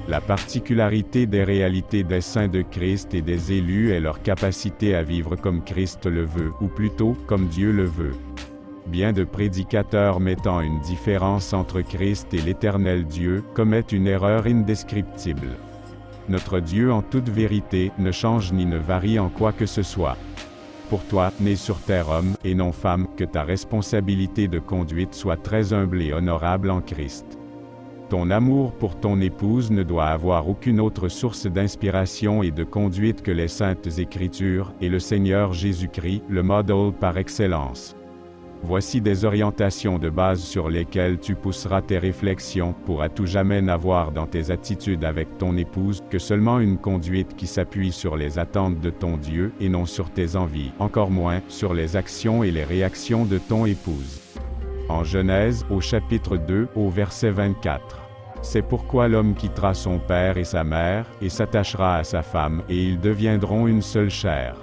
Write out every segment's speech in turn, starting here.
La particularité des réalités des saints de Christ et des élus est leur capacité à vivre comme Christ le veut, ou plutôt, comme Dieu le veut. Bien de prédicateurs mettant une différence entre Christ et l'éternel Dieu, commettent une erreur indescriptible. Notre Dieu en toute vérité, ne change ni ne varie en quoi que ce soit. Pour toi, né sur terre homme, et non femme, que ta responsabilité de conduite soit très humble et honorable en Christ. Ton amour pour ton épouse ne doit avoir aucune autre source d'inspiration et de conduite que les Saintes Écritures, et le Seigneur Jésus-Christ, le modèle par excellence. Voici des orientations de base sur lesquelles tu pousseras tes réflexions, pour à tout jamais n'avoir dans tes attitudes avec ton épouse, que seulement une conduite qui s'appuie sur les attentes de ton Dieu, et non sur tes envies, encore moins, sur les actions et les réactions de ton épouse. En Genèse, au chapitre 2, au verset 24. C'est pourquoi l'homme quittera son père et sa mère, et s'attachera à sa femme, et ils deviendront une seule chair.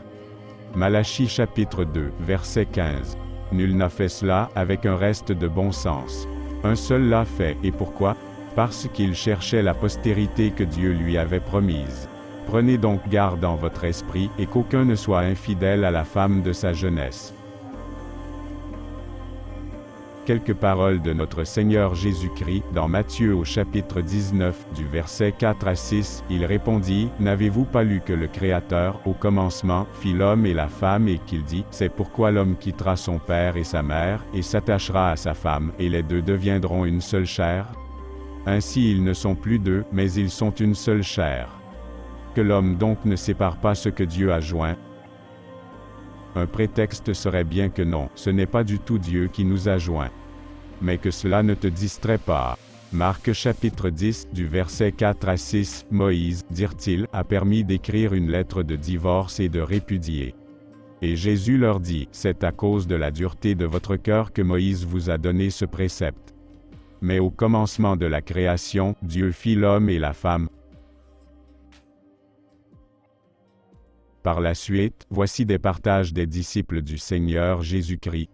Malachie chapitre 2, verset 15. Nul n'a fait cela, avec un reste de bon sens. Un seul l'a fait, et pourquoi? Parce qu'il cherchait la postérité que Dieu lui avait promise. Prenez donc garde en votre esprit, et qu'aucun ne soit infidèle à la femme de sa jeunesse. Quelques paroles de notre Seigneur Jésus-Christ, dans Matthieu au chapitre 19, du verset 4 à 6, il répondit, « N'avez-vous pas lu que le Créateur, au commencement, fit l'homme et la femme et qu'il dit, c'est pourquoi l'homme quittera son père et sa mère, et s'attachera à sa femme, et les deux deviendront une seule chair? Ainsi ils ne sont plus deux, mais ils sont une seule chair. Que l'homme donc ne sépare pas ce que Dieu a joint. » Un prétexte serait bien que non, ce n'est pas du tout Dieu qui nous a joints. Mais que cela ne te distrait pas. Marc chapitre 10, du verset 4 à 6, Moïse, dirent-ils, a permis d'écrire une lettre de divorce et de répudier. Et Jésus leur dit, c'est à cause de la dureté de votre cœur que Moïse vous a donné ce précepte. Mais au commencement de la création, Dieu fit l'homme et la femme. Par la suite, voici des partages des disciples du Seigneur Jésus-Christ.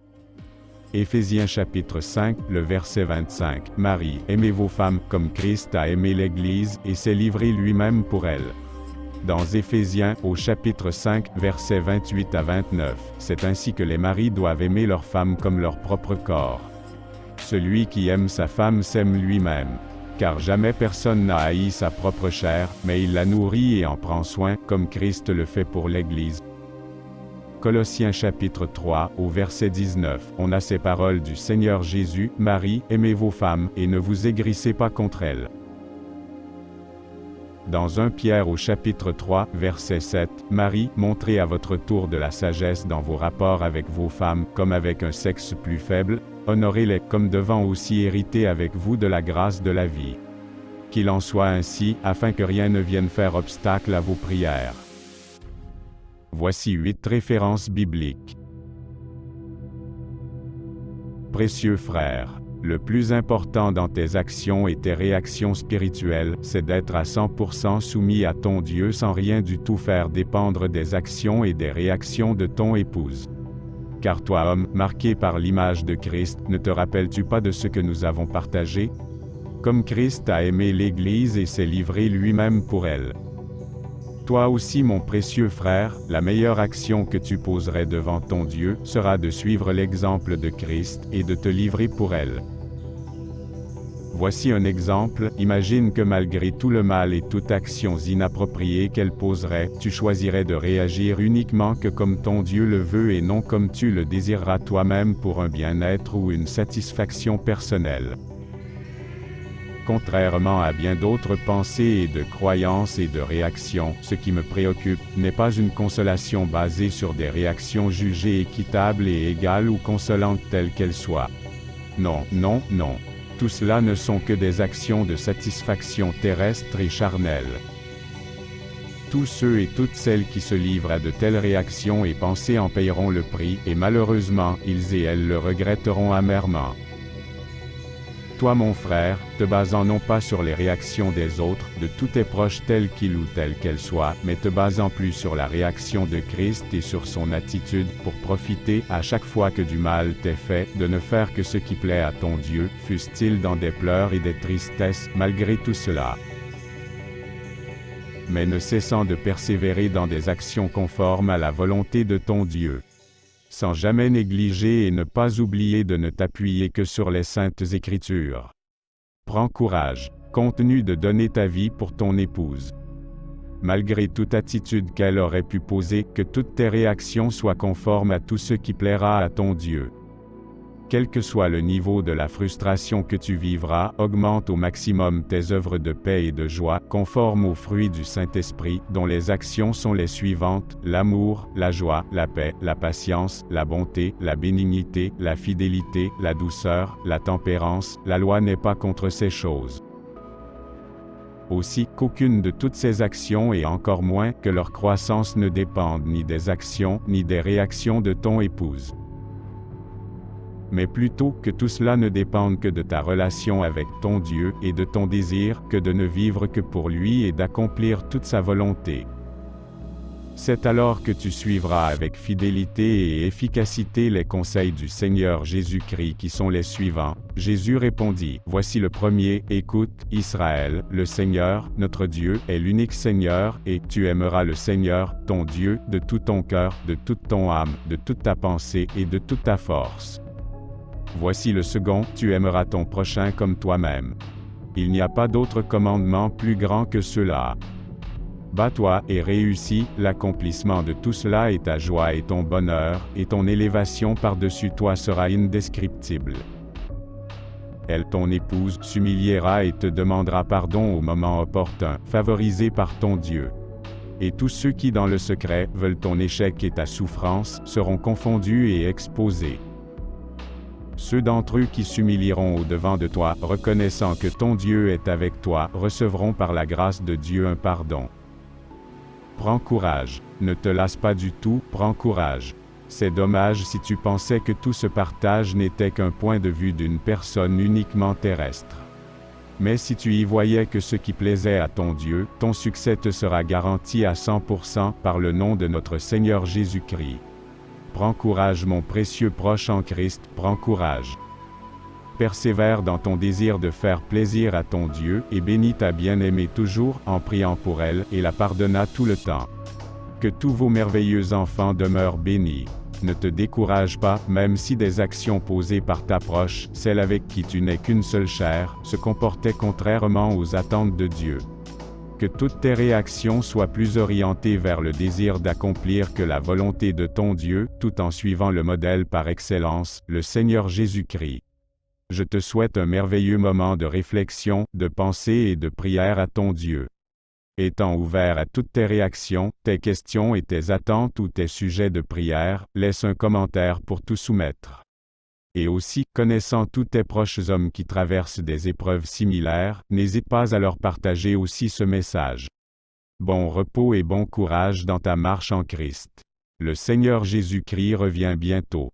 Éphésiens chapitre 5, le verset 25. Marie, aimez vos femmes, comme Christ a aimé l'Église, et s'est livré lui-même pour elle. Dans Éphésiens, au chapitre 5, versets 28 à 29, c'est ainsi que les maris doivent aimer leurs femmes comme leur propre corps. Celui qui aime sa femme s'aime lui-même. Car jamais personne n'a haï sa propre chair, mais il la nourrit et en prend soin, comme Christ le fait pour l'Église. Colossiens chapitre 3, au verset 19, on a ces paroles du Seigneur Jésus, Marie, aimez vos femmes, et ne vous aigrissez pas contre elles. Dans 1 Pierre au chapitre 3, verset 7, Marie, montrez à votre tour de la sagesse dans vos rapports avec vos femmes, comme avec un sexe plus faible, honorez-les comme devant aussi hériter avec vous de la grâce de la vie. Qu'il en soit ainsi, afin que rien ne vienne faire obstacle à vos prières. Voici 8 références bibliques. Précieux frères, le plus important dans tes actions et tes réactions spirituelles, c'est d'être à 100% soumis à ton Dieu sans rien du tout faire dépendre des actions et des réactions de ton épouse. Car toi homme, marqué par l'image de Christ, ne te rappelles-tu pas de ce que nous avons partagé? Comme Christ a aimé l'Église et s'est livré lui-même pour elle. Toi aussi mon précieux frère, la meilleure action que tu poserais devant ton Dieu, sera de suivre l'exemple de Christ, et de te livrer pour elle. Voici un exemple, imagine que malgré tout le mal et toute action inappropriée qu'elle poserait, tu choisirais de réagir uniquement que comme ton Dieu le veut et non comme tu le désireras toi-même pour un bien-être ou une satisfaction personnelle. Contrairement à bien d'autres pensées et de croyances et de réactions, ce qui me préoccupe n'est pas une consolation basée sur des réactions jugées équitables et égales ou consolantes telles qu'elles soient. Non, non, non. Tout cela ne sont que des actions de satisfaction terrestre et charnelle. Tous ceux et toutes celles qui se livrent à de telles réactions et pensées en payeront le prix, et malheureusement, ils et elles le regretteront amèrement. Toi mon frère, te basant non pas sur les réactions des autres, de tous tes proches tels qu'ils ou telles qu'elles soient, mais te basant plus sur la réaction de Christ et sur son attitude, pour profiter, à chaque fois que du mal t'est fait, de ne faire que ce qui plaît à ton Dieu, fût-il dans des pleurs et des tristesses, malgré tout cela. mais ne cessant de persévérer dans des actions conformes à la volonté de ton Dieu. Sans jamais négliger et ne pas oublier de ne t'appuyer que sur les saintes Écritures. Prends courage, continue de donner ta vie pour ton épouse. Malgré toute attitude qu'elle aurait pu poser, que toutes tes réactions soient conformes à tout ce qui plaira à ton Dieu. Quel que soit le niveau de la frustration que tu vivras, augmente au maximum tes œuvres de paix et de joie, conformes aux fruits du Saint-Esprit, dont les actions sont les suivantes: l'amour, la joie, la paix, la patience, la bonté, la bénignité, la fidélité, la douceur, la tempérance. La loi n'est pas contre ces choses. Aussi, qu'aucune de toutes ces actions et encore moins que leur croissance ne dépendent ni des actions, ni des réactions de ton épouse. Mais plutôt que tout cela ne dépende que de ta relation avec ton Dieu et de ton désir que de ne vivre que pour lui et d'accomplir toute sa volonté. C'est alors que tu suivras avec fidélité et efficacité les conseils du Seigneur Jésus-Christ qui sont les suivants. Jésus répondit: Voici le premier, écoute, Israël, le Seigneur, notre Dieu, est l'unique Seigneur, et tu aimeras le Seigneur, ton Dieu, de tout ton cœur, de toute ton âme, de toute ta pensée et de toute ta force. Voici le second, tu aimeras ton prochain comme toi-même. Il n'y a pas d'autre commandement plus grand que cela. Bats-toi et réussis, l'accomplissement de tout cela est ta joie et ton bonheur, et ton élévation par-dessus toi sera indescriptible. Elle, ton épouse, s'humiliera et te demandera pardon au moment opportun, favorisée par ton Dieu. Et tous ceux qui dans le secret veulent ton échec et ta souffrance, seront confondus et exposés. Ceux d'entre eux qui s'humilieront au-devant de toi, reconnaissant que ton Dieu est avec toi, recevront par la grâce de Dieu un pardon. Prends courage, ne te lasse pas du tout, prends courage. C'est dommage si tu pensais que tout ce partage n'était qu'un point de vue d'une personne uniquement terrestre. Mais si tu y voyais que ce qui plaisait à ton Dieu, ton succès te sera garanti à 100% par le nom de notre Seigneur Jésus-Christ. Prends courage mon précieux proche en Christ, prends courage. Persévère dans ton désir de faire plaisir à ton Dieu, et bénis ta bien-aimée toujours, en priant pour elle, et la pardonna tout le temps. Que tous vos merveilleux enfants demeurent bénis. Ne te décourage pas, même si des actions posées par ta proche, celle avec qui tu n'es qu'une seule chair, se comportaient contrairement aux attentes de Dieu. Que toutes tes réactions soient plus orientées vers le désir d'accomplir que la volonté de ton Dieu, tout en suivant le modèle par excellence, le Seigneur Jésus-Christ. Je te souhaite un merveilleux moment de réflexion, de pensée et de prière à ton Dieu. Étant ouvert à toutes tes réactions, tes questions et tes attentes ou tes sujets de prière, laisse un commentaire pour tout soumettre. Et aussi, connaissant tous tes proches hommes qui traversent des épreuves similaires, n'hésite pas à leur partager aussi ce message. Bon repos et bon courage dans ta marche en Christ. Le Seigneur Jésus-Christ revient bientôt.